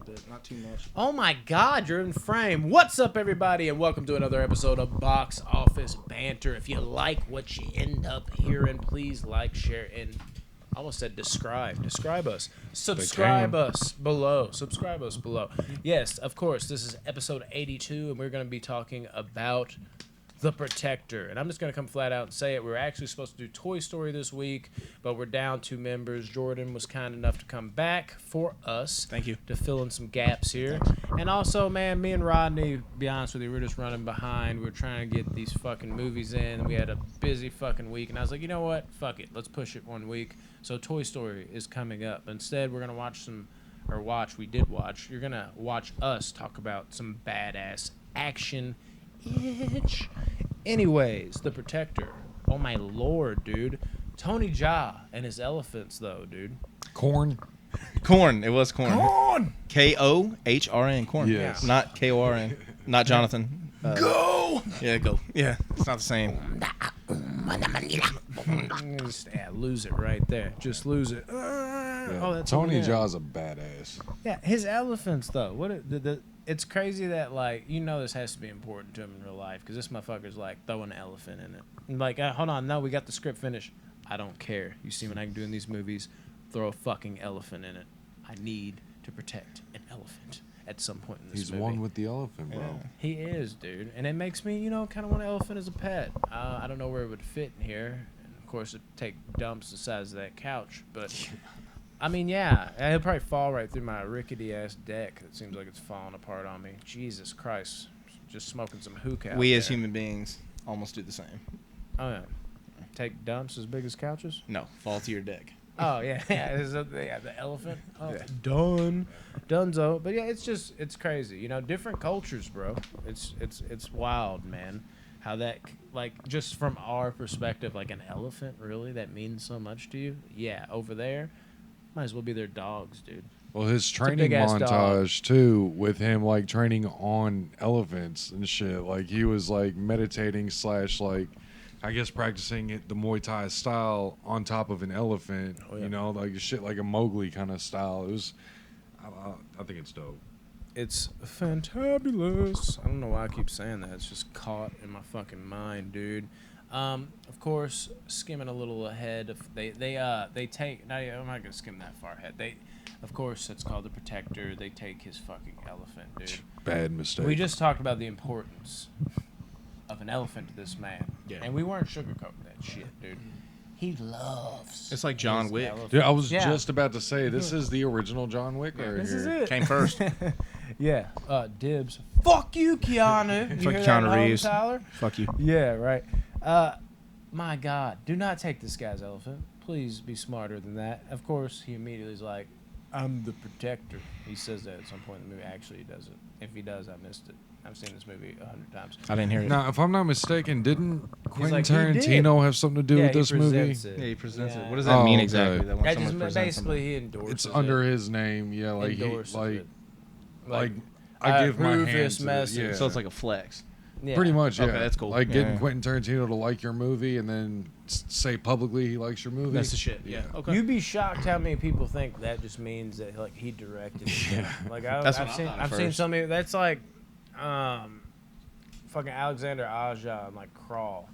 bit, not too much. Oh my God, you're in frame. What's up, everybody, and welcome to another episode of Box Office Banter. If you like what you end up hearing, please like, share, and I almost said describe. Describe us. Subscribe us below. Subscribe us below. Yes, of course, this is episode 82, and we're going to be talking about The Protector. And I'm just going to come flat out and say it. We were actually supposed to do Toy Story this week, but we're down 2 members. Jordan was kind enough to come back for us. Thank you. To fill in some gaps here. And also, man, me and Rodney, to be honest with you, we were just running behind. We were trying to get these fucking movies in. We had a busy fucking week. And I was like, you know what? Fuck it. Let's push it 1 week. So Toy Story is coming up. Instead, we're going to watch some, or watch, we did watch. You're going to watch us talk about some badass action itch. Anyways, The Protector. Oh my lord, dude. Tony Jaa and his elephants, though, dude. Corn. It was corn. Corn. K-O-H-R-N. Corn. Yes. Not K-O-R-N. Not Jonathan. Go. Yeah, go. Yeah, it's not the same. Just, lose it right there. Just lose it. Oh, that's Tony over there. Jaa's a badass. Yeah, his elephants though. It's crazy that this has to be important to him in real life because this motherfucker's like throwing an elephant in it. And like, hold on, no, we got the script finished. I don't care. You see what I can do in these movies? Throw a fucking elephant in it. I need to protect an elephant at some point in this movie. He's one with the elephant, bro. Yeah. He is, dude. And it makes me, kind of want an elephant as a pet. I don't know where it would fit in here. And of course, it'd take dumps the size of that couch. But, I mean, yeah. He'll probably fall right through my rickety-ass deck. It seems like it's falling apart on me. Jesus Christ. Just smoking some hookah out We there. as human beings almost do the same. Oh, yeah. Take dumps as big as couches? No, fall to your deck. Oh, yeah. The elephant. Oh, Yeah. done. Dunzo. But, yeah, it's crazy. Different cultures, bro. It's wild, man. How that, just from our perspective, like an elephant, really, that means so much to you? Yeah, over there, might as well be their dogs, dude. Well, his training big-ass montage too, with him training on elephants and shit. Like he was meditating / I guess practicing the Muay Thai style on top of an elephant. Oh, yeah. Shit like a Mowgli kind of style. It was. I think it's dope. It's fantabulous. I don't know why I keep saying that. It's just caught in my fucking mind, dude. Of course, skimming a little ahead. They take. No, I'm not gonna skim that far ahead. Of course, it's called The Protector. They take his fucking elephant, dude. Bad mistake. We just talked about the importance of an elephant to this man, and we weren't sugarcoating that shit, dude. He loves. It's like John his Wick. elephant. Dude, I was Yeah. just about to say this is the original John Wick right This here. is it. Came first. Yeah. Dibs. Fuck you, Keanu. You Fuck hear Keanu that, Reeves. Tyler? Fuck you. Yeah, right. My God, do not take this guy's elephant. Please be smarter than that. Of course, he immediately is like, I'm the protector. He says that at some point in the movie. Actually, he doesn't. If he does, I missed it. I've seen this movie 100 times. I didn't hear it. Now, if I'm not mistaken, didn't Quentin like, he did. Tarantino have something to do with he this movie? presents it. Yeah, he presents it. Yeah. What does that Oh, mean okay. exactly? That when That someone just presents basically he endorses It's it. under his name, yeah. Like Endorses it. like I give my approve hand this to it, message. yeah. So it's like a flex. Yeah. Pretty much, yeah. Okay, that's cool. Like getting Yeah. Quentin Tarantino to like your movie and then say publicly he likes your movie. That's the shit. Yeah. Okay. You'd be shocked how many people think that just means that he directed it. Yeah. Like That's what I I've seen thought at I've seen first. so many. That's like, fucking Alexander Aja and Crawl,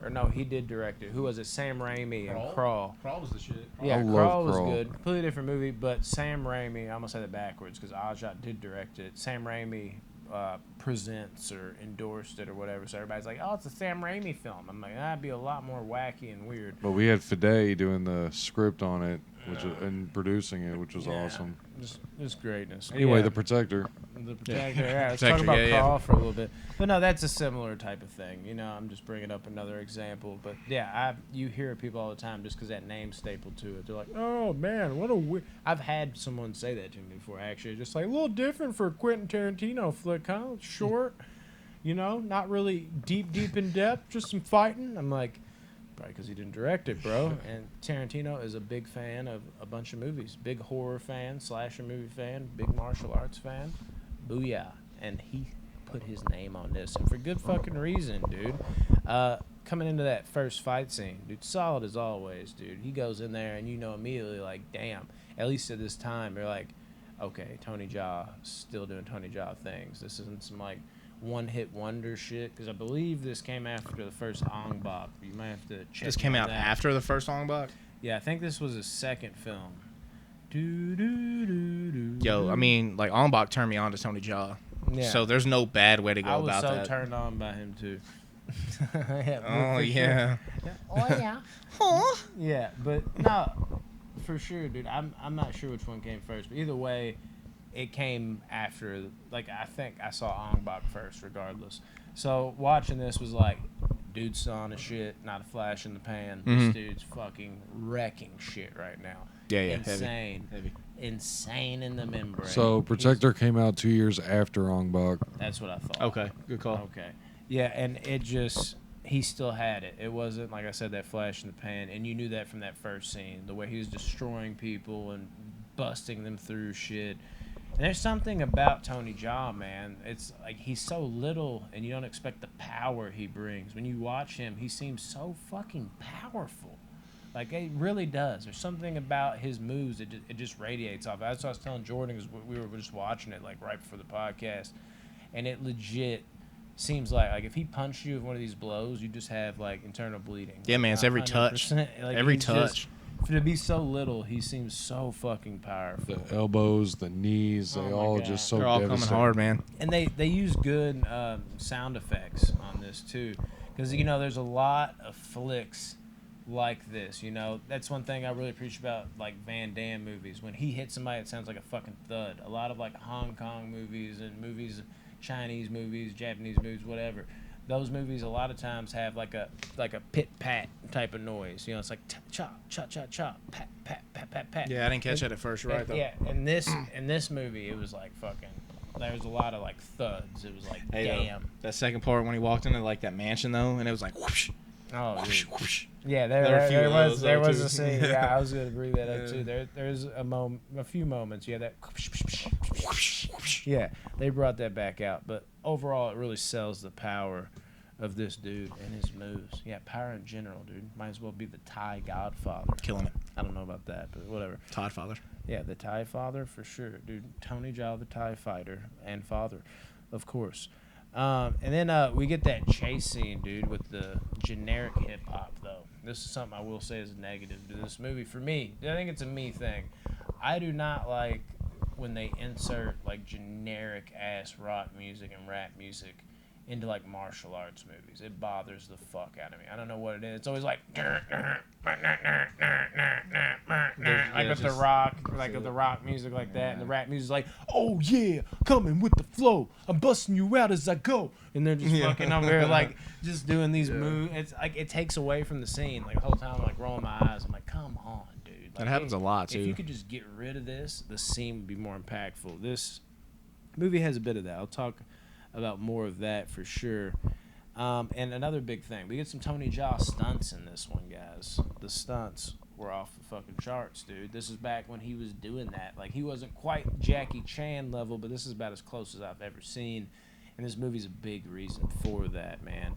or no, he did direct it. Who was it? Sam Raimi and Crawl. Crawl was the shit. Yeah, I love Crawl was Crawl. good. Completely different movie, but Sam Raimi. I'm gonna say that backwards because Aja did direct it. Sam Raimi presents or endorsed it or whatever. So everybody's like, "Oh, it's a Sam Raimi film." I'm like, that'd be a lot more wacky and weird. But we had Fide doing the script on it, and producing it, which was Yeah, awesome. Just greatness. Anyway, Yeah. The Protector. The Protector, yeah. Let's Protector, talk about yeah, yeah. Crawl for a little bit. But no, that's a similar type of thing. I'm just bringing up another example. But yeah, you hear people all the time just because that name's stapled to it. They're like, oh man, what a weird. I've had someone say that to me before, actually. Just like, a little different for a Quentin Tarantino flick, huh? Short, not really deep in depth, just some fighting. I'm like, probably because he didn't direct it, bro. And Tarantino is a big fan of a bunch of movies. Big horror fan, slasher movie fan, big martial arts fan. Booyah. And he put his name on this. And for good fucking reason, dude. Coming into that first fight scene, dude, solid as always, dude. He goes in there and immediately, like, damn. At least at this time, they're like, okay, Tony Jaa still doing Tony Jaa things. This isn't some like one-hit wonder shit, because I believe this came after the first Ong Bak. You might have to check. This came on out that. after the first Ong Bak? Yeah, I think this was his second film. Do, do, do, do, Yo, I mean, like, Ong Bak turned me on to Tony Jaa. Yeah. So there's no bad way to go I was about so that. turned on by him too. Oh, yeah. Oh yeah. Yeah, but no, for sure, dude. I'm not sure which one came first, but either way, it came after. Like, I think I saw Ong Bak first, regardless. So watching this was like, dude's still on his shit, not a flash in the pan. This dude's fucking wrecking shit right now. Yeah, yeah, insane, heavy. Insane in the membrane. So Protector came out 2 years after Ong Bak. That's what I thought. Okay, good call. Okay. Yeah, and it just, he still had it. It wasn't, like I said, that flash in the pan. And you knew that from that first scene, the way he was destroying people and busting them through shit. And there's something about Tony Jaa, man. It's like he's so little, and you don't expect the power he brings. When you watch him, he seems so fucking powerful. Like, it really does. There's something about his moves that it just radiates off. That's what I was telling Jordan, because we were just watching it, like, right before the podcast. And it legit seems like if he punched you with one of these blows, you just have, like, internal bleeding. Yeah, man, it's every touch. 100%. Like, Every he's touch. To be so little, he seems so fucking powerful. The elbows, the knees, they Oh my all God. just so They're all coming devastating. hard, man. And they use good sound effects on this too, because there's a lot of flicks like this. That's one thing I really appreciate about like Van Damme movies. When he hits somebody, it sounds like a fucking thud. A lot of like Hong Kong movies and movies, Chinese movies, Japanese movies, whatever. Those movies a lot of times have like a pit pat type of noise. It's like chop chop chop chop pat pat pat pat pat. Yeah, I didn't catch that at first. You're right, though. Yeah, in this movie, it was like fucking. There was a lot of like thuds. It was like, damn. That second part when he walked into like that mansion though, and it was like whoosh, Oh, whoosh, dude. whoosh. Yeah, There were a few of those, there though, was too. a scene. Yeah, I was gonna bring that up Yeah. too. There's a few moments. Yeah, that. Yeah, they brought that back out, but overall, it really sells the power of this dude and his moves. Yeah, power in general, dude. Might as well be the Thai Godfather. Killing it. I don't know about that, but whatever. Todd Father. Yeah, the Thai father for sure, dude. Tony Jaa, the Thai fighter and father, of course. And then we get that chase scene, dude, with the generic hip hop. Though this is something I will say is negative to this movie for me. I think it's a me thing. I do not like when they insert like generic ass rock music and rap music into like martial arts movies. It bothers the fuck out of me. I don't know what it is. It's always like like with the rock, like with the rock music like that, and the rap music's like, oh yeah, coming with the flow, I'm busting you out as I go, and they're just fucking over there like just doing these moves. It's like it takes away from the scene. Like the whole time I'm like rolling my eyes. I'm like, come on, dude. Like, That happens a lot too. If you could just get rid of this, the scene would be more impactful. This movie has a bit of that. I'll talk about more of that for sure. And another big thing, we get some Tony Jaa stunts in this one, guys. The stunts were off the fucking charts, dude. This is back when he was doing that. Like, he wasn't quite Jackie Chan level, but this is about as close as I've ever seen. And this movie's a big reason for that, man.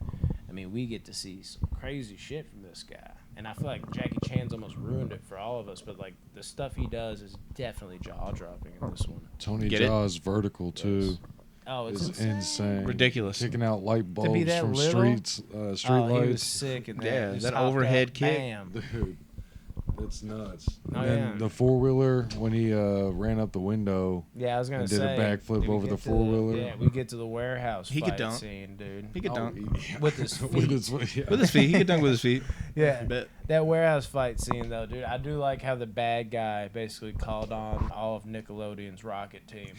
I mean, we get to see some crazy shit from this guy. And I feel like Jackie Chan's almost ruined it for all of us, but, like, the stuff he does is definitely jaw-dropping in this one. Tony Get it? Jaa's vertical too. Oh, it's Is insane. Ridiculous. Kicking out light bulbs that from little? street Oh, he was lights. sick. And Yeah, just that hopped overhead up, kick. Bam. Dude, that's nuts. Oh, And then yeah. the four-wheeler when he ran up the window. Yeah, I was gonna And say. did a backflip did we over get the to four-wheeler? Yeah, we get to the warehouse He could fight dunk. scene, dude. He could dunk. With his feet. With his, yeah. With his feet. He could dunk with his feet. Yeah, Bet. that warehouse fight scene though, dude. I do like how the bad guy basically called on all of Nickelodeon's Rocket team.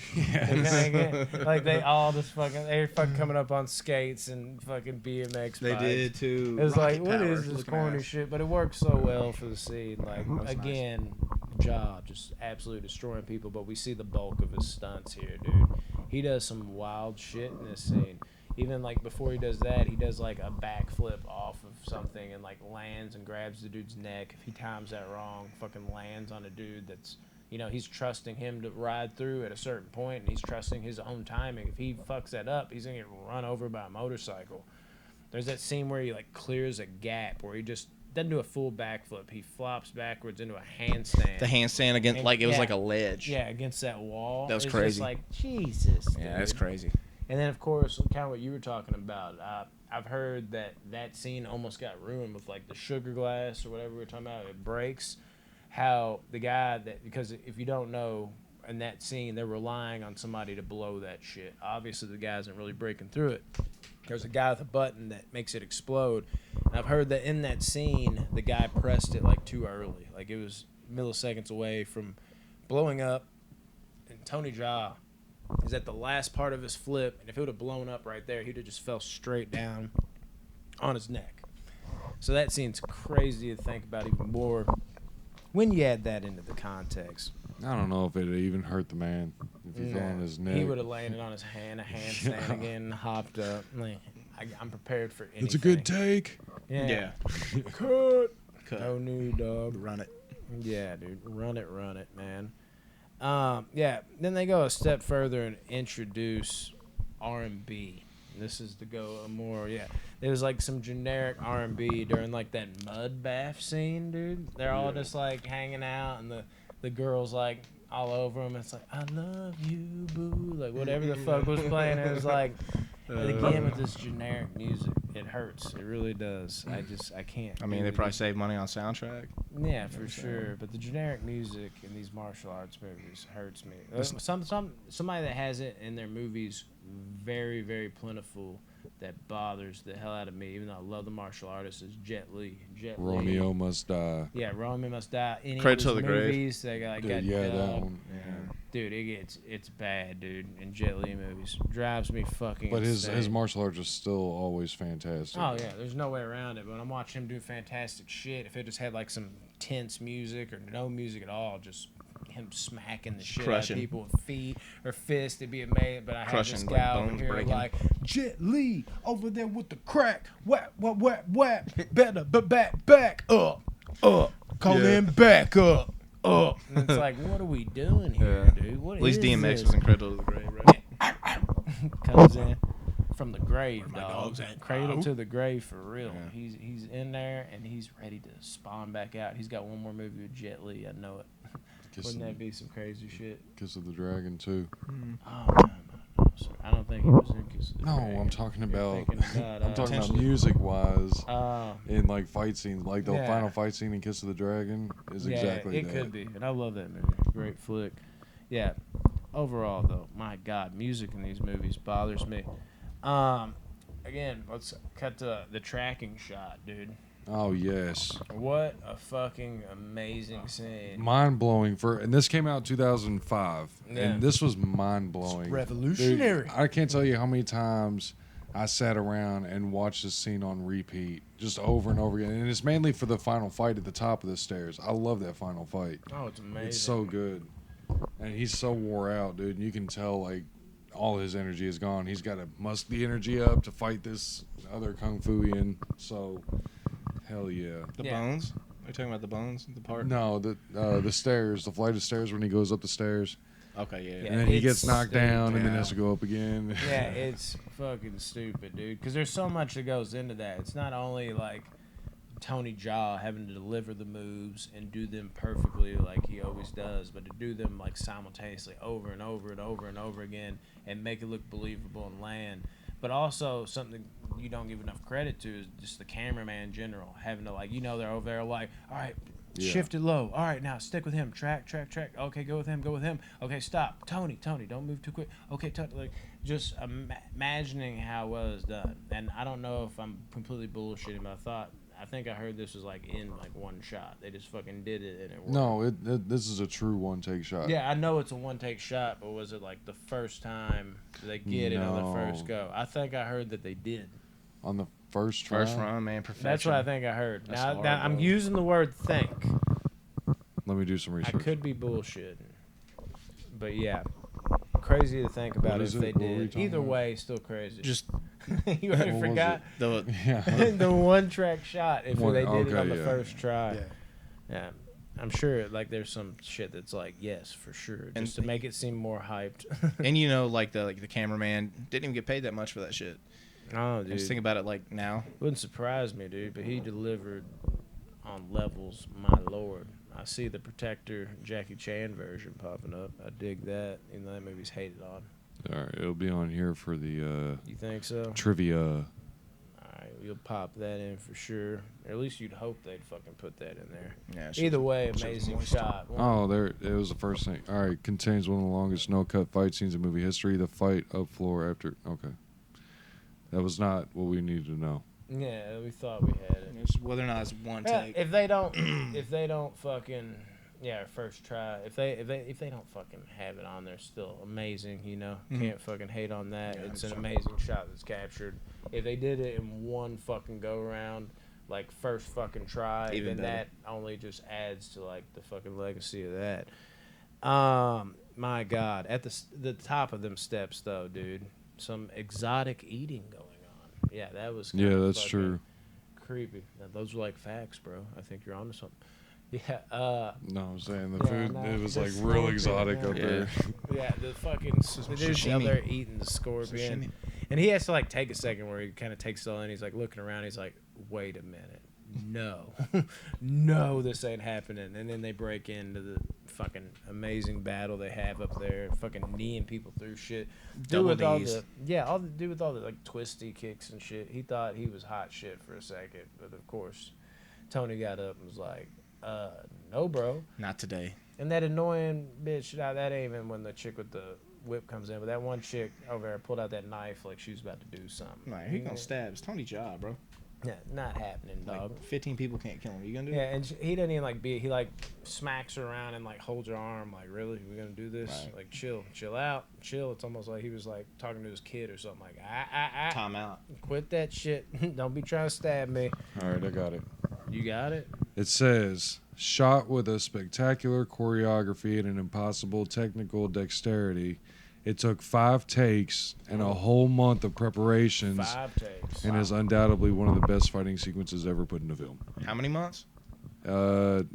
Like they all just they're fucking coming up on skates and fucking BMX. They bikes. did too. It was Rocket like, what power, is this looking corny ass. shit? But it works so well for the scene. Like, That's nice. again, Job just absolutely destroying people. But we see the bulk of his stunts here, dude. He does some wild shit in this scene. Even like before he does that, he does like a backflip off of something and like lands and grabs the dude's neck. If he times that wrong, fucking lands on a dude that's, he's trusting him to ride through at a certain point, and he's trusting his own timing. If he fucks that up, he's gonna get run over by a motorcycle. There's that scene where he like clears a gap where he just doesn't do a full backflip. He flops backwards into a handstand. The handstand against, And- like it was yeah. like a ledge. Yeah, against that wall. That was It's crazy. Just like Jesus. Yeah, dude. that's crazy. And then, of course, kind of what you were talking about. I've heard that scene almost got ruined with like the sugar glass or whatever we were talking about. It breaks. How the guy because if you don't know, in that scene they're relying on somebody to blow that shit. Obviously, the guy isn't really breaking through it. There's a guy with a button that makes it explode. And I've heard that in that scene, the guy pressed it like too early. Like it was milliseconds away from blowing up. And Tony Jaa is at the last part of his flip, and if it would have blown up right there, he'd have just fell straight down on his neck. So that scene's crazy to think about even more when you add that into the context. I don't know if it even hurt the man if he fell Nah, on his neck. He would have landed on his hand, a handstand Yeah. again, and hopped up. Like, I'm prepared for anything. It's a good take. Yeah. Cut. No new dog. Run it. Yeah, dude. Run it, man. Yeah. Then they go a step further and introduce R&B. This is to go more. Yeah. There was like some generic R&B during like that mud bath scene, dude. They're all just like hanging out, and the girls like all over them. It's like, I love you, boo. Like whatever the fuck was playing. It was like, and again with this generic music, it hurts. It really does. I can't. I mean, they probably save money on soundtrack. Yeah, for sure. But the generic music in these martial arts movies hurts me. Somebody that has it in their movies very, very plentiful that bothers the hell out of me, even though I love the martial artist, is Jet Li. Romeo Must Die. Yeah, Romeo Must Die. Any Credit of to his the grave. movies that got Dude, yeah, that dubbed. one. Yeah. Dude, it's bad, dude. In Jet Li movies, drives me fucking. But his insane. martial arts is still always fantastic. Oh yeah, there's no way around it. But I'm watching him do fantastic shit. If it just had like some tense music or no music at all, just him smacking the shit crushing. out of people with feet or fists, it'd be amazing. But I had this Crushing, guy like, over bones here breaking. like Jet Li over there with the crack, whap whap whap whap, better but back up, call Yeah. him back up. And it's like, what are we doing here, dude? What At least is DMX this? was incredible to the grave, right? Comes in from the grave, my dog. dogs at? Cradle Oh. to the grave for real. Yeah. He's in there and he's ready to spawn back out. He's got one more movie with Jet Li. I know it. Wouldn't that be some crazy shit? Kiss of the Dragon too. Oh no, sir. I don't think he was in Kiss of the No, Dragon. I'm talking You're about. thinking about, I'm talking about potentially- music wise. Oh, In like fight scenes, like the Yeah. final fight scene in Kiss of the Dragon is yeah, exactly it that. could be, and I love that movie. Great flick. Yeah. Overall, though, my God, music in these movies bothers me. Again, let's cut to the tracking shot, dude. Oh yes, What a fucking amazing scene. mind blowing and this came out 2005, Yeah. and this was mind blowing. Revolutionary. I can't tell you how many times I sat around and watched this scene on repeat, just over and over again. And it's mainly for the final fight at the top of the stairs. I love that final fight. Oh, it's amazing. It's so good, and he's so wore out, dude. You can tell like all his energy is gone. He's got to muster the energy up to fight this other kung fuian. So, hell yeah. The Yeah. bones? Are you talking about the bones? The part? No, the stairs, the flight of stairs when he goes up the stairs, Okay, yeah. Yeah. and then he it's gets knocked down, and then Yeah. has to go up again. Yeah, it's fucking stupid, dude. Because there's so much that goes into that. It's not only like Tony Jaa having to deliver the moves and do them perfectly like he always does, but to do them like simultaneously over and over and over and over again and make it look believable and land. But also something you don't give enough credit to is just the cameraman in general having to like, they're over there like, all right, Yeah. shift it low. All right, now stick with him. Track. Okay, go with him. Okay, stop. Tony, don't move too quick. Okay, like just imagining how well it's done. And I don't know if I'm completely bullshitting, but I think I heard this was like in like one shot. They just fucking did it and it worked. No, this is a true one take shot. Yeah, I know it's a one take shot, but was it like the first time they get it on the first No. go? I think I heard that they did. On the first try. First run, man, perfection. That's what I think I heard. That's Now, hard, now I'm bro. using the word think. Let me do some I research. could be bullshitting. But yeah, crazy to think about What if is they it? What were we did. talking Either about? way, still crazy. Just You already What was forgot the Yeah. the one track shot if One- they did it okay, on the yeah. first try. Yeah. Yeah. I'm sure like there's some shit that's like yes for sure And- just to make it seem more hyped. and like the cameraman didn't even get paid that much for that shit. Oh, I dude, just think about it like now. wouldn't surprise me, dude. But he delivered on levels, my lord. I see the Protector Jackie Chan version popping up. I dig that. Even though that movie's hated on. All right, it'll be on here for the You think so? trivia. All right, you'll pop that in for sure. Or at least you'd hope they'd fucking put that in there. Yeah, Either way, amazing shot. Oh, there it was the first thing. All right, contains one of the longest no-cut fight scenes in movie history. The fight up floor after. Okay, that was not what we needed to know. Yeah, we thought we had it. It's whether or not it's one Yeah, take. if they don't fucking first try. If they don't fucking have it on there, still amazing. You know, can't fucking hate on that. Yeah, It's an 100%. amazing shot that's captured. If they did it in one fucking go around, like first fucking try, Even then better. that only just adds to like the fucking legacy of that. My God, at the top of them steps though, dude, some exotic eating going on. Yeah, that was Yeah, kinda that's fucking true. creepy. Now, those are like facts, bro. I think you're onto something. Yeah, No, I'm saying the Yeah, food. no, It was the like real scorpion, exotic yeah. up there. yeah, the fucking the dude's out sashimi. there eating the scorpion, Sashimi. and he has to like take a second where he kind of takes it all in. He's like looking around. He's like, wait a minute, no, no, this ain't happening. And then they break into the fucking amazing battle they have up there, fucking kneeing people through shit. Double with all knees. all the dude with all the like twisty kicks and shit. He thought he was hot shit for a second, but of course, Tony got up and was like, no, bro. Not today. And that annoying bitch, that ain't even when the chick with the whip comes in, but that one chick over there pulled out that knife like she was about to do something. Like, he gonna stab. It's Tony's job, bro. Yeah, not happening, dog. Like 15 people can't kill him. You gonna do Yeah, it? and he doesn't even like he like smacks her around and like holds her arm like, really, we gonna do this? Right. Like, chill out, chill. It's almost like he was like talking to his kid or something like, Time out. quit that shit. Don't be trying to stab me. All right, I got it. You got it. It says, shot with a spectacular choreography and an impossible technical dexterity. It took 5 takes and a whole month of preparations 5 takes. and is undoubtedly one of the best fighting sequences ever put into film. How many months? It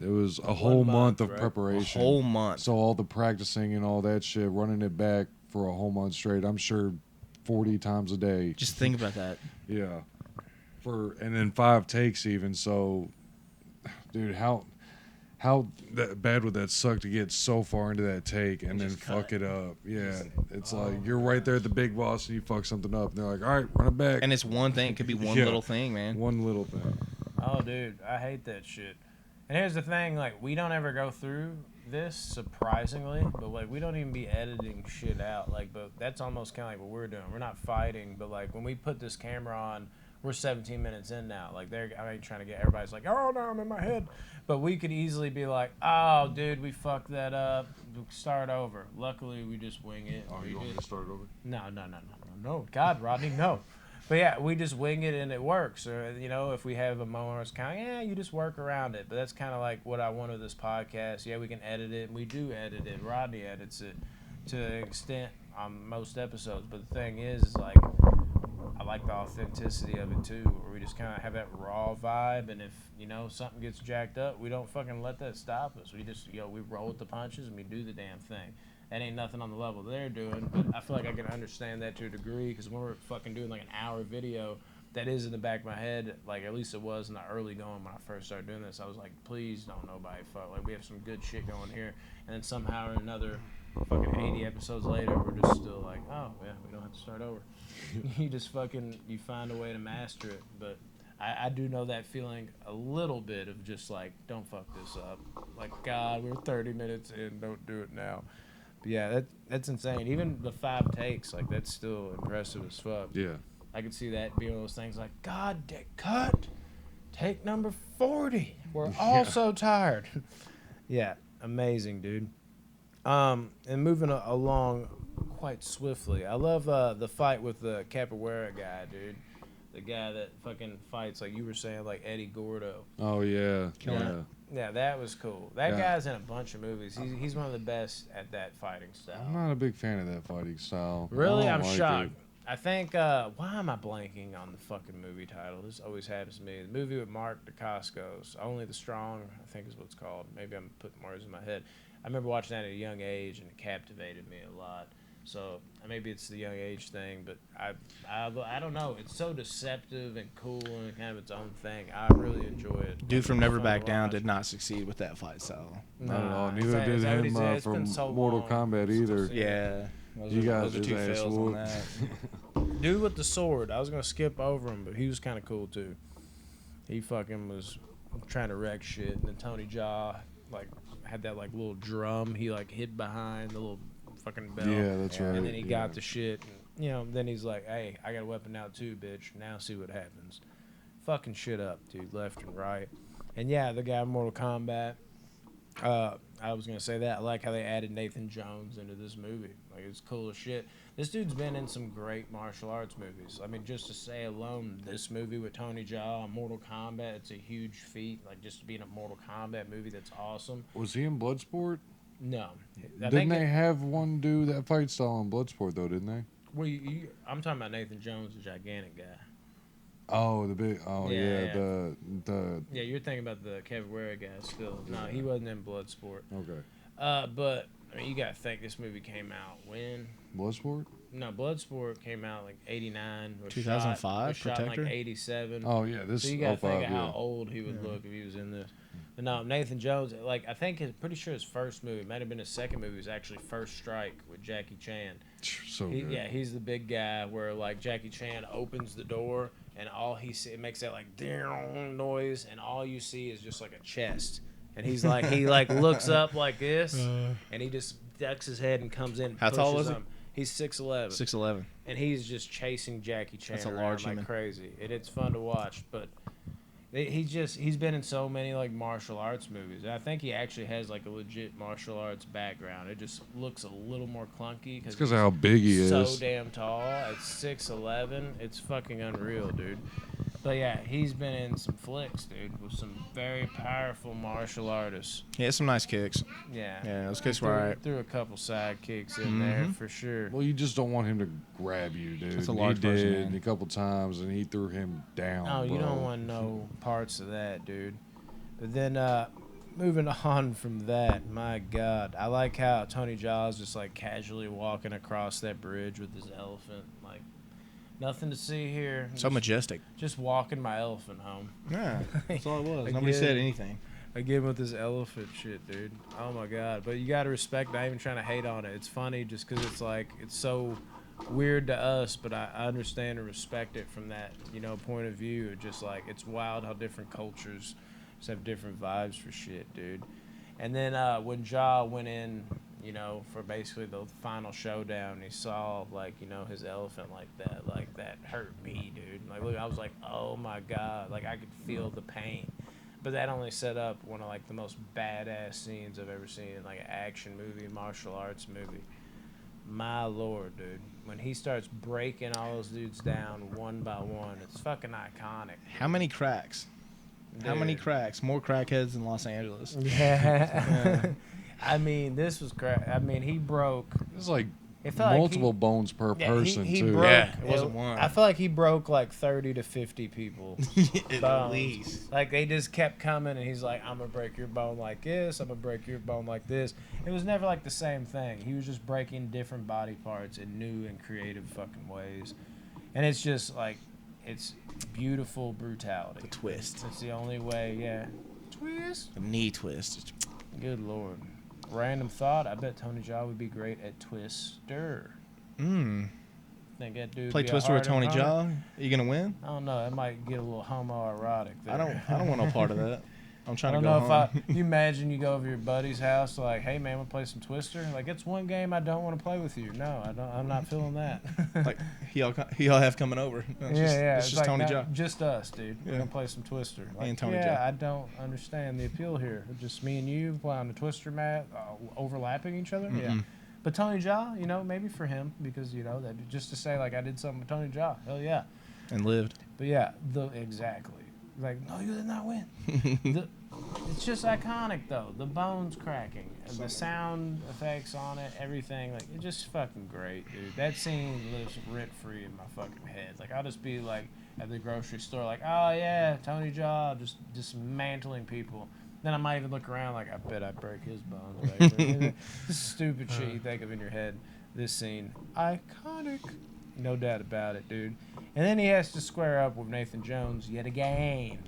was a whole month month, of right? preparation. A whole month. So all the practicing and all that shit, running it back for a whole month straight, I'm sure 40 times a day. Just think about that. Yeah. And then 5 takes even. So, dude, how that bad would that suck to get so far into that take and then just fuck cut. it up? Yeah. It's like you're right there at the big boss and you fuck something up. And they're like, all right, run it back. And it's one thing. It could be one Yeah. little thing, man. One little thing. Oh, dude, I hate that shit. And here's the thing, like, we don't ever go through this, surprisingly, but, like, we don't even be editing shit out. Like, but that's almost kind of like what we're doing. We're not fighting, but, like, when we put this camera on, we're 17 minutes in now. Like, I ain't trying to get everybody's like, oh, no, I'm in my head. But we could easily be like, oh, dude, we fucked that up. Start over. Luckily, we just wing it. Oh, We you want me just- to start over? No. God, Rodney, no. But yeah, we just wing it and it works. Or, you know, if we have a moment where it's kind of, you just work around it. But that's kind of like what I want with this podcast. Yeah, we can edit it, and we do edit it. Rodney edits it to an extent on most episodes. But the thing is like, I like the authenticity of it too, where we just kind of have that raw vibe. And if, you know, something gets jacked up, we don't fucking let that stop us. We just, we roll with the punches and we do the damn thing. That ain't nothing on the level they're doing, but I feel like I can understand that to a degree, because when we're fucking doing like an hour video, that is in the back of my head, like at least it was in the early going when I first started doing this. I was like, please don't nobody fuck, like we have some good shit going here, and then somehow or another, fucking 80 episodes later, we're just still like, oh yeah, we don't have to start over. You just fucking, you find a way to master it, but I do know that feeling a little bit of just like, don't fuck this up. Like, God, we're 30 minutes in, don't do it now. But yeah, that's insane. Even the 5 takes, like, that's still impressive as fuck. Yeah. I could see that being one of those things like, God, cut. Take number 40. We're all so tired. Yeah, amazing, dude. And moving along quite swiftly. I love the fight with the Capoeira guy, dude. The guy that fucking fights, like you were saying, like Eddie Gordo. Oh, yeah. Killing yeah. it. Yeah, that was cool. That Yeah. guy's in a bunch of movies. He's one of the best at that fighting style. I'm not a big fan of that fighting style. Really? I I'm don't like shocked. it. I think, why am I blanking on the fucking movie title? This always happens to me. The movie with Mark Dacascos, Only the Strong, I think is what it's called. Maybe I'm putting words in my head. I remember watching that at a young age, and it captivated me a lot. So maybe it's the young age thing, but I don't know. It's so deceptive and cool and kind of its own thing. I really enjoy it. Dude from It's Never fun Back to Down watch. did not succeed with that fight style. Not at all. Nah, Neither is did that what he him said? It's from been so Mortal long. Kombat either. Yeah. Those He are, got those are his two ass fails on whooped. that. Dude with the sword. I was gonna skip over him, but he was kind of cool too. He fucking was trying to wreck shit, and then Tony Jaa like had that like little drum. He like hid behind the little fucking bell. Yeah, that's right. And then he yeah. got the shit. And, you know, then he's like, "Hey, I got a weapon now too, bitch. Now see what happens." Fucking shit up, dude, left and right. And yeah, the guy in Mortal Kombat. I was gonna say that. I like how they added Nathan Jones into this movie. Like, it's cool as shit. This dude's been in some great martial arts movies. I mean, just to say alone, this movie with Tony Jaa, Mortal Kombat, it's a huge feat. Like, just to be in a Mortal Kombat movie, that's awesome. Was he in Bloodsport? No, Didn't they have one do that fight style in Bloodsport though? Didn't they? Well, I'm talking about Nathan Jones, the gigantic guy. Oh, the big. Oh Yeah, yeah, yeah. the. Yeah, you're thinking about the Capoeira guy still. No, he wasn't in Bloodsport. Okay. But I mean, you gotta think this movie came out when? Bloodsport. No, Bloodsport came out like '89. 2005, Shot in Protector? like '87. Oh yeah, this. So you gotta think of yeah. how old he would look if he was in this. But no, Nathan Jones. Like I think pretty sure his first movie might have been his second movie. Was actually First Strike with Jackie Chan. So good. Yeah, he's the big guy where like Jackie Chan opens the door and all he see, it makes that like ding noise, and all you see is just like a chest. And he's like he like looks up like this, and he just ducks his head and comes in. And How tall pushes was he? him. He's 6'11". 6'11". And he's just chasing Jackie Chan That's a around large like human. crazy. And it's fun to watch, but he's been in so many like martial arts movies. And I think he actually has like a legit martial arts background. It just looks a little more clunky It's because of how big he so is. damn tall. At 6'11", it's fucking unreal, dude. But yeah, he's been in some flicks, dude, with some very powerful martial artists. He has some nice kicks. Yeah. Yeah, those kicks Threw- were alright. Threw a couple side kicks in there Mhm. for sure. Well, you just don't want him to grab you, dude. That's a And large he person, did man. a couple times, and he threw him down. Oh, you bro. don't want no parts of that, dude. But then, moving on from that, my God, I like how Tony Jaa's just like casually walking across that bridge with his elephant, like nothing to see here. So majestic. Just walking my elephant home. Yeah, that's all it was. Again. Nobody said anything. Again with this elephant shit, dude. Oh my God. But you gotta respect. Not even trying to hate on it. It's funny just because it's like it's so weird to us, but I understand and respect it from that point of view. Of just like it's wild how different cultures just have different vibes for shit, dude. And then when Ja went in, for basically the final showdown, he saw like his elephant like that hurt me, dude. Like look, I was like, oh my God, like I could feel the pain. But that only set up one of like the most badass scenes I've ever seen in like an action movie, martial arts movie. My lord, dude. When he starts breaking all those dudes down one by one, it's fucking iconic. How many cracks? How many Dude. cracks? More crackheads in Los Angeles. Yeah. I mean, this was crap. I mean, he broke. It's like It felt like multiple bones per Yeah, person he too. broke. Yeah, it wasn't one. I feel like he broke like 30 to 50 people. At bones. least. Like they just kept coming, and he's like, "I'm gonna break your bone like this. I'm gonna break your bone like this." It was never like the same thing. He was just breaking different body parts in new and creative fucking ways, and it's just like, it's beautiful brutality. The twist. It's the only way. Yeah. Twist. The knee twist. Good lord. Random thought. I bet Tony Jaa would be great at Twister. Mmm. Think that dude Play be a Twister with hard Tony opponent? Jaa. Are you gonna win? I don't know. It might get a little homoerotic there. I don't want no part of that. I'm I trying to don't go know home. if you imagine you go over to your buddy's house like, hey man, wanna play some Twister? Like it's one game I don't want to play with you. No, I don't. I'm not feeling that. Like he all have coming over. No, it's It's just like Tony not- Jaa. Just us, dude. We're Yeah. gonna play some Twister. Like, and Tony yeah, Jaa. I don't understand the appeal here. Just me and you play on the Twister mat, overlapping each other. Yeah. Mm-mm. But Tony Jaa, maybe for him because that just to say like I did something with Tony Jaa. Hell yeah. And lived. But yeah, exactly. Like no, you did not win. It's just iconic though. The bones cracking, the sound effects on it, everything. Like it's just fucking great, dude. That scene lives rent free in my fucking head. Like I'll just be like at the grocery store, like, oh yeah, Tony Jaa, just dismantling people. Then I might even look around like, I bet I break his bones. Right? This stupid shit you think of in your head. This scene, iconic. No doubt about it, dude. And then he has to square up with Nathan Jones yet again.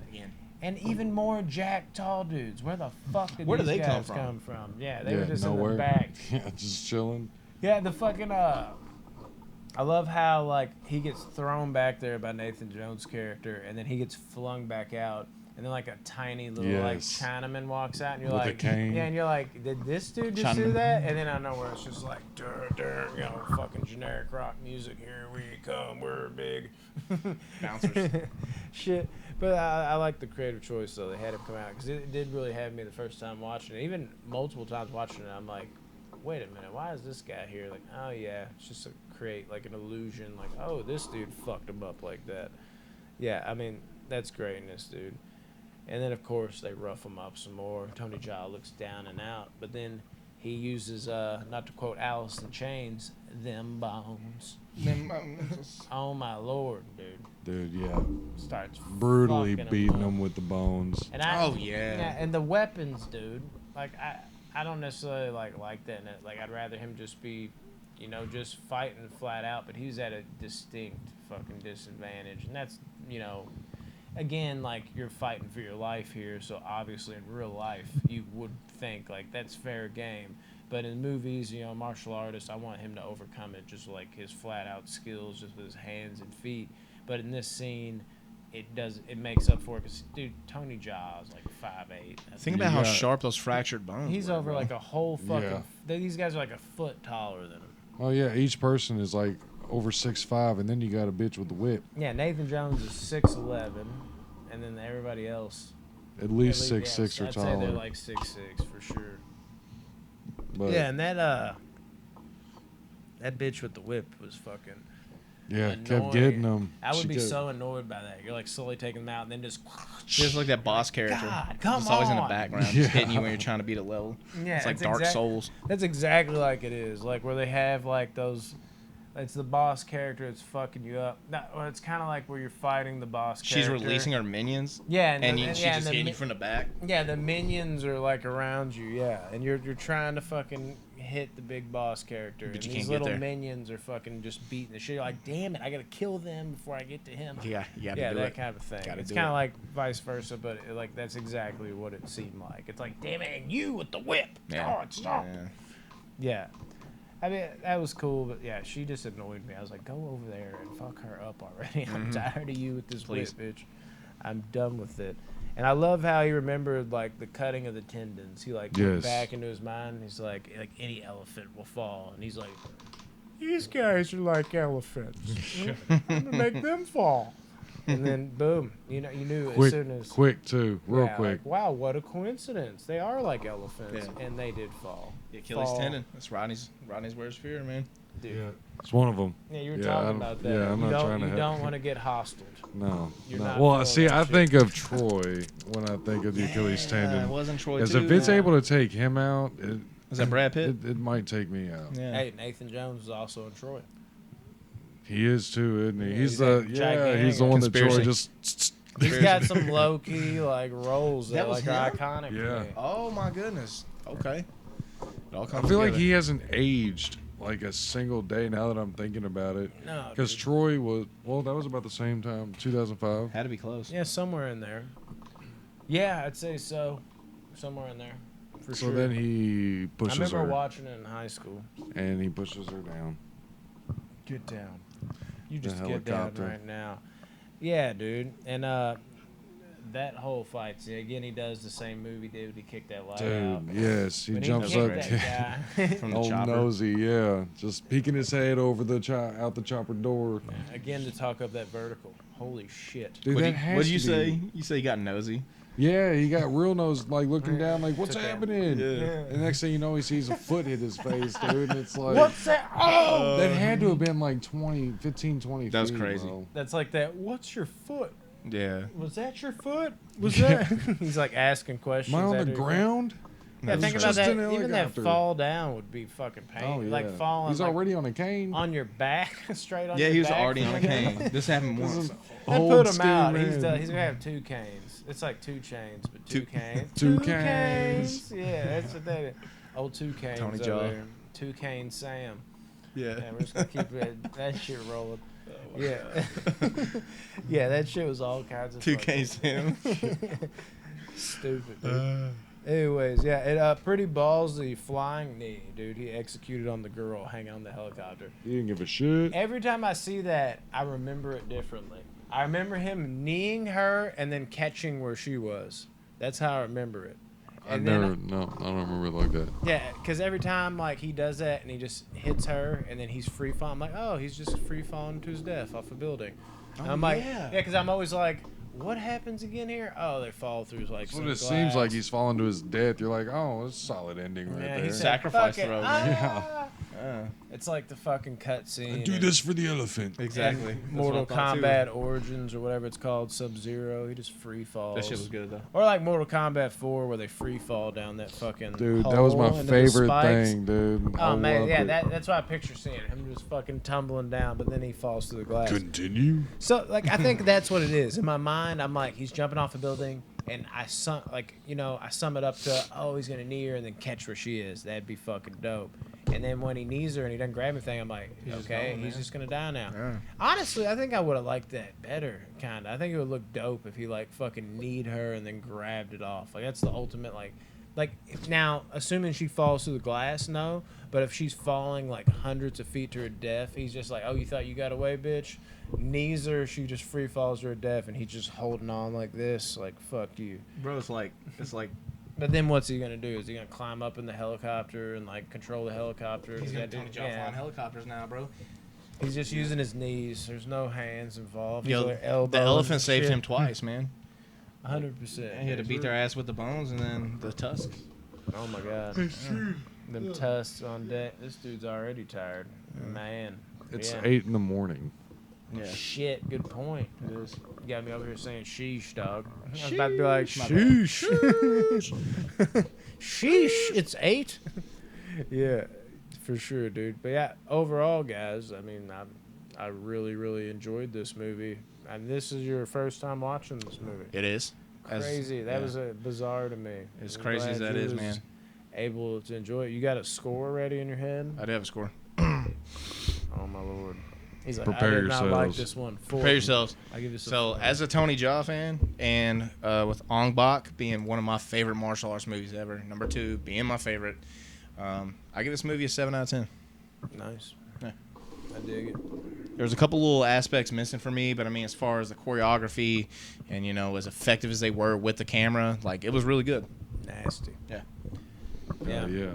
And even more jacked tall dudes. Where the fuck did Where do these they guys come from? come from? Yeah, they were just nowhere. in the back. Yeah, just chilling. Yeah, the fucking I love how like he gets thrown back there by Nathan Jones' character, and then he gets flung back out, and then like a tiny little like Yes. Chinaman walks out, and you're With a like, cane. yeah, and you're like, did this dude just do Chinaman. that? And then I know where it's just like, you know, fucking generic rock music. Here we come, we're big Bouncers. shit. But I like the creative choice though. They had him come out because it did really have me the first time watching it. Even multiple times watching it, I'm like, wait a minute, why is this guy here? Like, oh yeah, it's just to create like an illusion, like, oh, this dude fucked him up like that. Yeah, I mean, that's greatness, dude. And then of course they rough him up some more. Tony Jaa looks down and out, but then he uses, not to quote Alice in Chains, them bones. Oh my lord, dude. Dude, yeah. Starts Brutally fucking beating up. them with the bones. And Oh, yeah. and the weapons, dude. Like I don't necessarily like that. Like I'd rather him just be, you know, just fighting flat out. But he's at a distinct fucking disadvantage, and that's, you know, again, like you're fighting for your life here. So obviously in real life you would think like that's fair game. But in movies, you know, martial artists, I want him to overcome it just like his flat out skills, just with his hands and feet. But in this scene, it makes up for it because, dude, Tony Jaa is like 5'8". Think about how got- sharp those fractured bones He's were, over bro. like a whole fucking. Yeah. These guys are like a foot taller than him. Oh yeah, each person is like over 6'5", and then you got a bitch with the whip. Yeah, Nathan Jones is 6'11", and then everybody else At least yeah, 6'6" or I'd say they're taller. like 6'6" for sure. But Yeah, and that bitch with the whip was fucking. yeah, annoying. kept getting them. I would She be kept- so annoyed by that. You're like slowly taking them out, and then just. Just like that boss character. God, come It's always in the on. background, Yeah. just hitting you when you're trying to beat a level. Yeah, It's like it's Dark exact- Souls. That's exactly like it is. Like where they have like those. It's the boss character that's fucking you up. Well, it's kind of like where you're fighting the boss She's character. releasing her minions. Yeah, And she yeah, just the hitting mi- you from the back. Yeah, the minions are like around you. Yeah, and you're trying to fucking hit the big boss character, But and you these can't get little there. minions are fucking just beating the shit. You're like, damn it, I gotta kill them before I get to him. Yeah, you gotta Yeah, do that it. kind of thing. Gotta It's do kind of it. like vice versa, but like that's exactly what it seemed like. It's like, damn it, and you with the whip. Yeah. God, stop. Yeah. Yeah. I mean, that was cool, but yeah, she just annoyed me. I was like, go over there and fuck her up already. I'm tired of you with this Please. whip, bitch. I'm done with it. And I love how he remembered, like, the cutting of the tendons. He, like, went Yes. back into his mind. He's like any elephant will fall. And he's like, these guys are like elephants. I'm going to make them fall. And then, boom, you knew as soon as... Quick too, real yeah, quick. Like, wow, what a coincidence. They are like elephants. Yeah. And they did fall. The Achilles Fall. tendon. That's Rodney's worst fear, man. Dude. Yeah, it's one of them. Yeah, you were Yeah, talking I'm- about that. yeah, I'm you not don't, trying to you have- don't want to get hostile. No, You're no. not Well, feeling see, that I shit. think of Troy when I think of the Achilles It tendon. wasn't Troy Because too. if it's no. able to take him out, Was that Brad Pitt? it might take me out. Yeah. Hey, Nathan Jones is also in Troy. He is too, isn't he? Yeah, he's he's the that he's gigantic the one that Troy conspiracy. just. He's got some low key like roles that, That was like are him? iconic. Yeah. To me. Oh my goodness. Okay. It all I comes feel like together. he hasn't aged like a single day now that I'm thinking about it. No, Because dude. Troy was that was about the same time, 2005. had to be close. Yeah, somewhere in there. Yeah, I'd say so. Somewhere in there. For So sure. then he I pushes remember her, watching it in high school. and he pushes her down. Get down. You The just get down helicopter. right now. Yeah, dude. And that whole fight, see, again, he does the same movie, dude. He kicked that light out. Dude, yes, he When jumps he up. kicked that guy. From the Old chopper. nosy, yeah, just peeking his head over the out the chopper door. Again, to talk up that vertical. Holy shit. Dude, that has What'd you to be- say? You say you got nosy. Yeah, he got real nose, like looking down, like what's Took that. happening? Yeah. And next thing you know, he sees a foot hit his face, dude. And it's like, What's that? Oh! that had to have been like 15, 20 That was feet, crazy. bro. That's like that. What's your foot? Yeah. Was that your foot? Was that? He's like asking questions. Am I on after the he- ground? Yeah, It think was about just that. an Even that helicopter. fall down would be fucking pain. Oh yeah, Like falling. he's like, already on a cane. on your back, straight on. Yeah, your he was back already on a from cane. This happened This once. is They old put him Steve out. Man. He's gonna have 2 canes. It's like 2 chains, but two Two- canes. two canes. Yeah, that's what that is. Old 2 canes. Tony over Jaa. there. 2 cane Sam. Yeah, we're just gonna keep that shit rolling. Yeah, yeah, that shit was all kinds of 2K Sim. stupid, dude. Anyways, yeah, it pretty ballsy flying knee, dude. He executed on the girl hanging on the helicopter. He didn't give a shit. Every time I see that, I remember it differently. I remember him kneeing her and then catching where she was. That's how I remember it. I And never, then, no, I don't remember it like that. yeah, because every time like he does that and he just hits her and then he's free falling, I'm like, oh, he's just free falling to his death off a building. And I'm like, yeah, because I'm always like, what happens again here? Oh, they fall through like That's some what it glass. seems like. He's falling to his death. You're like, oh, it's a solid ending right Yeah, there. he said, Sacrifice "Fuck it, throw, ah." Yeah. It's like the fucking cutscene. I do this for the elephant. Exactly. And That's Mortal what I thought, too. Kombat Origins or whatever it's called, Sub-Zero. He just free falls. That shit was good though. Or like Mortal Kombat 4 where they free fall down that fucking Dude, that hole was my into the favorite spikes. thing, dude. Oh I man, loved yeah, it. that's why I picture seeing him just fucking tumbling down, but then he falls through the glass. Continue. So like I think that's what it is. In my mind, I'm like he's jumping off a building, and I sum it up to he's gonna knee her and then catch where she is. That'd be fucking dope. And then when he knees her and he doesn't grab anything, I'm like, okay, he's just gonna die now. Yeah. Honestly, I think I would have liked that better, kind of. I think it would look dope if he like fucking kneed her and then grabbed it off. Like that's the ultimate like now, assuming she falls through the glass, no. But if she's falling like hundreds of feet to her death, he's just like, oh, you thought you got away, bitch? Knees her, she just free falls to her death, and he's just holding on like this, like fuck you. Bro, it's like But then what's he gonna do? Is he gonna climb up in the helicopter and like control the helicopter? he's Does gonna that do- Tony Jaa flying helicopters now, bro. He's just using his knees. There's no hands involved. Yo, He's like the elephant saved him twice, man. 100%. He had to beat their ass with the bones and then the tusks. Oh my god. Them tusks on deck. This dude's already tired. Man. It's Yeah. 8 in the morning. Yeah. Shit. Good point. It is. You got me over here saying sheesh, dog. I was about to be like, My bad. sheesh. Sheesh. It's 8. Yeah, for sure, dude. But yeah, overall, guys, I mean, I really, really enjoyed this movie. And this is your first time watching this movie. It is. Crazy. That was bizarre to me. As I'm crazy as glad that you is, was man. Able to enjoy it. You got a score ready in your head? I do have a score. Oh my lord. He's like, Prepare I did not like yourselves. this one. Prepare yourselves. I give this a So, 4. as a Tony Jaa fan, and with Ong Bak being one of my favorite martial arts movies ever, number 2 being my favorite, I give this movie a 7 out of 10. Nice. Yeah. I dig it. There was a couple little aspects missing for me, but I mean, as far as the choreography and, you know, as effective as they were with the camera, like, it was really good. Nasty. Yeah. Yeah. Yeah.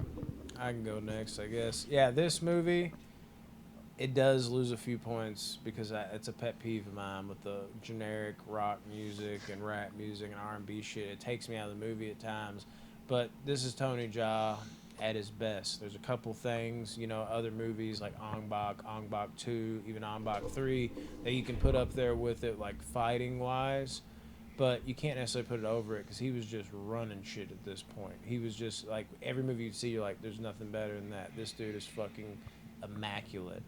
I can go next, I guess. Yeah, this movie, it does lose a few points because it's a pet peeve of mine with the generic rock music and rap music and R&B shit. It takes me out of the movie at times. But this is Tony Jaa at his best. There's a couple things, you know, other movies like Ong Bak 2, even Ong Bak 3, that you can put up there with it, like fighting-wise. But you can't necessarily put it over it because he was just running shit at this point. He was just like, every movie you see, you're like, there's nothing better than that. This dude is fucking immaculate.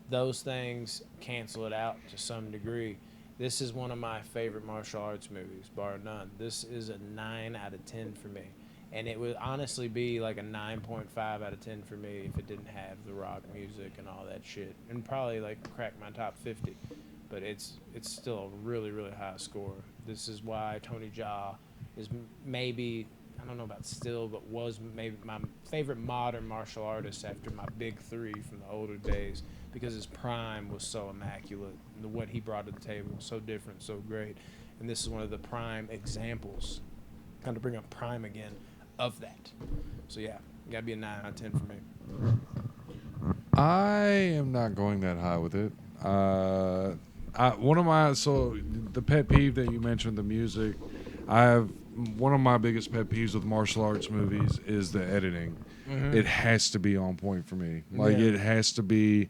Those things cancel it out to some degree. This is one of my favorite martial arts movies, bar none. This is a 9 out of 10 for me. And it would honestly be like a 9.5 out of 10 for me if it didn't have the rock music and all that shit. And probably like crack my top 50. But it's still a really, really high score. This is why Tony Jaa is maybe, I don't know about still, but was maybe my favorite modern martial artist after my big 3 from the older days, because his prime was so immaculate. And what he brought to the table was so different, so great. And this is one of the prime examples, kind of bring up prime again, of that. So yeah, gotta be a 9 out of 10 for me. I am not going that high with it. The pet peeve that you mentioned, the music, I have one of my biggest pet peeves with martial arts movies is the editing. Mm-hmm. It has to be on point for me. Like Yeah. it has to be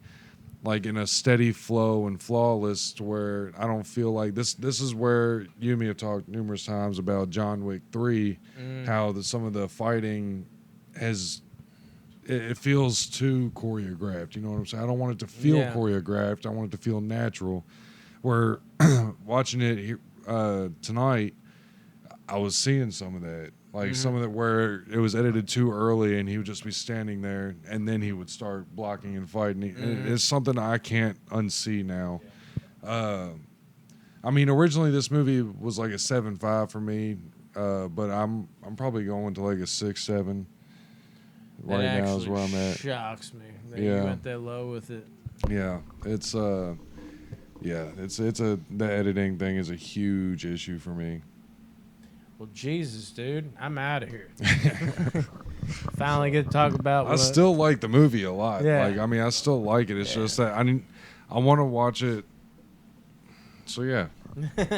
like in a steady flow and flawless to where I don't feel like this is where you and me have talked numerous times about John Wick 3, how some of the fighting has it feels too choreographed. You know what I'm saying? I don't want it to feel Yeah. choreographed. I want it to feel natural. Where watching it here, tonight, I was seeing some of that. Like some of it where it was edited too early and he would just be standing there and then he would start blocking and fighting. It's something I can't unsee now. I mean, originally this movie was like a 7.5 for me, but I'm probably going to like a 6.7 right now is where I'm at. Shocks me that Yeah. you went that low with it. Yeah, it's the editing thing is a huge issue for me. Well, Jesus, dude, I'm out of here. Finally get to talk about. I still like the movie a lot. Yeah. Like, I mean, I still like it. It's just that I want to watch it. So yeah,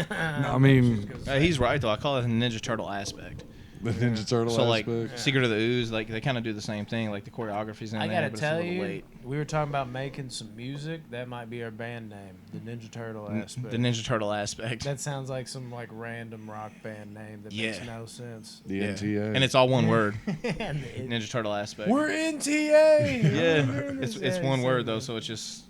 I mean, He's right though. I call it the Ninja Turtle aspect. the Ninja Turtle So like aspect. Secret of the Ooze, like they kind of do the same thing. Like the choreography's in I there, gotta but tell it's a little you, late. we were talking about making some music. That might be our band name, the Ninja Turtle aspect. The Ninja Turtle aspect. That sounds like some like random rock band name that makes no sense. The Yeah. NTA. And it's all one word. And Ninja Turtle aspect. we're NTA. Yeah, it's one word though, so it's just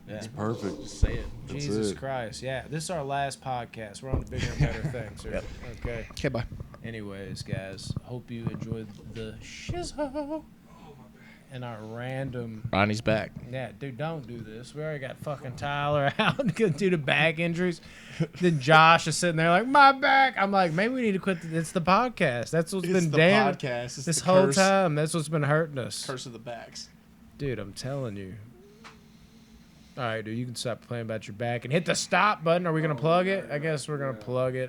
It's perfect. Just say it. That's Jesus it. Christ. Yeah, this is our last podcast. We're on to bigger and better things. Here. Yep. Okay. Okay, bye. Anyways, guys, hope you enjoyed the shizzo and our random. Ronnie's back. Yeah, dude, don't do this. We already got fucking Tyler out due to back injuries. Then Josh is sitting there like, my back. I'm like, maybe we need to quit. It's the podcast. That's what's been damn podcast. It's this the whole curse, time. That's what's been hurting us. Curse of the backs. Dude, I'm telling you. All right, dude, you can stop playing about your back and hit the stop button. Are we going to plug it? I guess we're going to plug it.